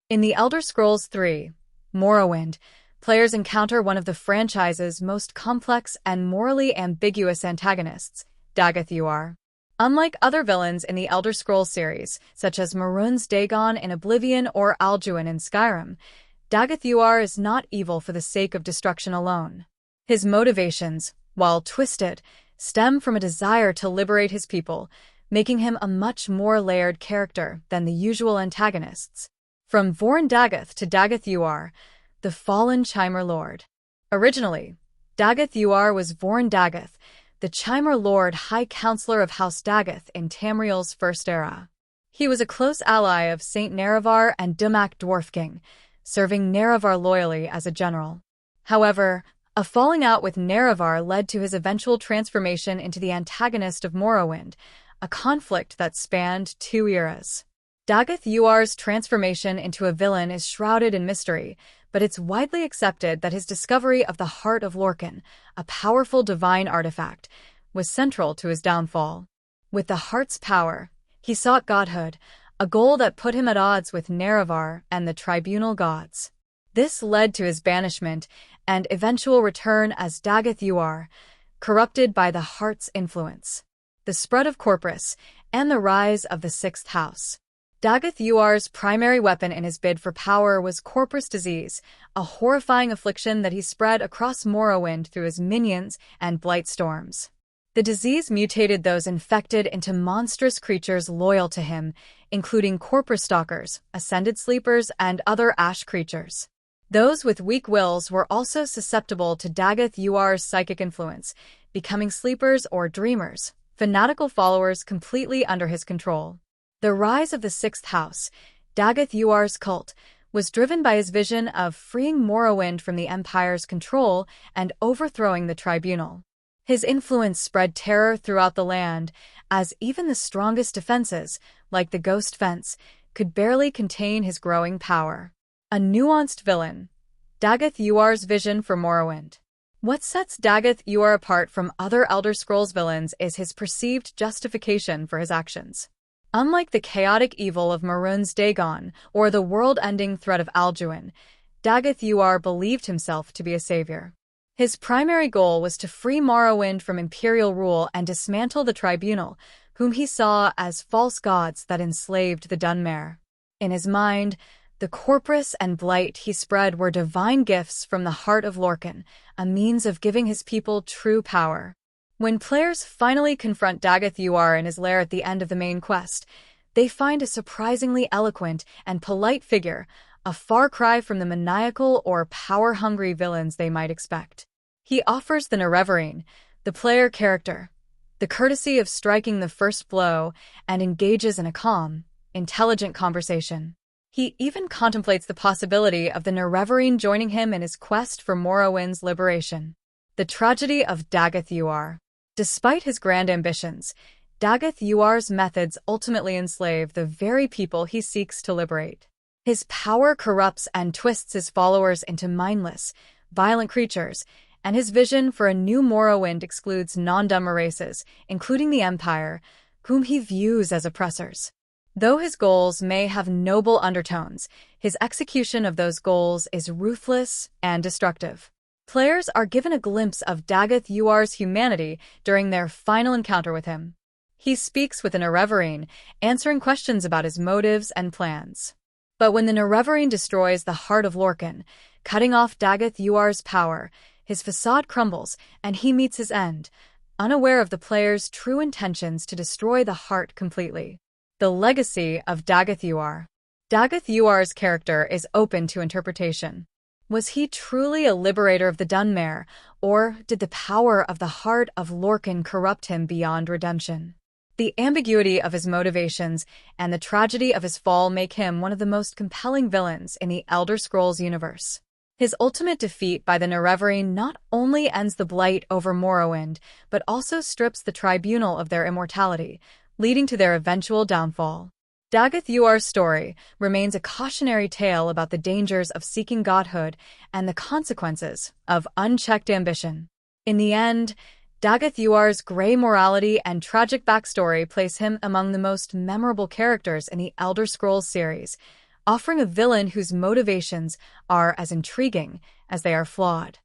In The Elder Scrolls III: Morrowind, players encounter one of the franchise's most complex and morally ambiguous antagonists, Dagoth. Unlike other villains in the Elder Scrolls series, such as Mehrunes Dagon in Oblivion or Alduin in Skyrim, Dagoth is not evil for the sake of destruction alone. His motivations, while twisted, stem from a desire to liberate his people, making him a much more layered character than the usual antagonists. From Vorn Dagoth to Dagoth, the fallen Chimer Lord. Originally, Dagoth was Vorn Dagoth, the Chimer Lord High Counselor of House Dagoth in Tamriel's First Era. He was a close ally of Saint Nerevar and Dumak Dwarfking, serving Nerevar loyally as a general. However, a falling out with Nerevar led to his eventual transformation into the antagonist of Morrowind, a conflict that spanned 2 eras. Dagoth's transformation into a villain is shrouded in mystery, but it's widely accepted that his discovery of the Heart of Lorkhan, a powerful divine artifact, was central to his downfall. With the Heart's power, he sought godhood, a goal that put him at odds with Nerevar and the Tribunal gods. This led to his banishment and eventual return as Dagoth, corrupted by the Heart's influence. The spread of Corpus and the rise of the Sixth House. Dagoth's primary weapon in his bid for power was Corpus disease, a horrifying affliction that he spread across Morrowind through his minions and blight storms. The disease mutated those infected into monstrous creatures loyal to him, including Corpus stalkers, ascended sleepers, and other ash creatures. Those with weak wills were also susceptible to Dagoth's psychic influence, becoming sleepers or dreamers, fanatical followers completely under his control. The rise of the Sixth House, Dagoth's cult, was driven by his vision of freeing Morrowind from the Empire's control and overthrowing the Tribunal. His influence spread terror throughout the land, as even the strongest defenses, like the Ghost Fence, could barely contain his growing power. A nuanced villain. Dagoth's vision for Morrowind. What sets Dagoth apart from other Elder Scrolls villains is his perceived justification for his actions. Unlike the chaotic evil of Mehrunes Dagon or the world-ending threat of Alduin, Dagoth believed himself to be a savior. His primary goal was to free Morrowind from imperial rule and dismantle the Tribunal, whom he saw as false gods that enslaved the Dunmer. In his mind, the Corpus and blight he spread were divine gifts from the Heart of Lorkhan, a means of giving his people true power. When players finally confront Dagoth in his lair at the end of the main quest, they find a surprisingly eloquent and polite figure, a far cry from the maniacal or power-hungry villains they might expect. He offers the Nerevarine, the player character, the courtesy of striking the first blow, and engages in a calm, intelligent conversation. He even contemplates the possibility of the Nerevarine joining him in his quest for Morrowind's liberation. The tragedy of Dagoth. Despite his grand ambitions, Dagoth's methods ultimately enslave the very people he seeks to liberate. His power corrupts and twists his followers into mindless, violent creatures, and his vision for a new Morrowind excludes non-Dunmer races, including the Empire, whom he views as oppressors. Though his goals may have noble undertones, his execution of those goals is ruthless and destructive. Players are given a glimpse of Dagoth's humanity during their final encounter with him. He speaks with a Nerevarine, answering questions about his motives and plans. But when the Nerevarine destroys the Heart of Lorkhan, cutting off Dagoth's power, his facade crumbles and he meets his end, unaware of the player's true intentions to destroy the heart completely. The legacy of Dagoth. Dagoth's character is open to interpretation. Was he truly a liberator of the Dunmer, or did the power of the Heart of Lorkhan corrupt him beyond redemption? The ambiguity of his motivations and the tragedy of his fall make him one of the most compelling villains in the Elder Scrolls universe. His ultimate defeat by the Nerevarine not only ends the blight over Morrowind, but also strips the Tribunal of their immortality, leading to their eventual downfall. Dagoth's story remains a cautionary tale about the dangers of seeking godhood and the consequences of unchecked ambition. In the end, Dagoth's gray morality and tragic backstory place him among the most memorable characters in the Elder Scrolls series, offering a villain whose motivations are as intriguing as they are flawed.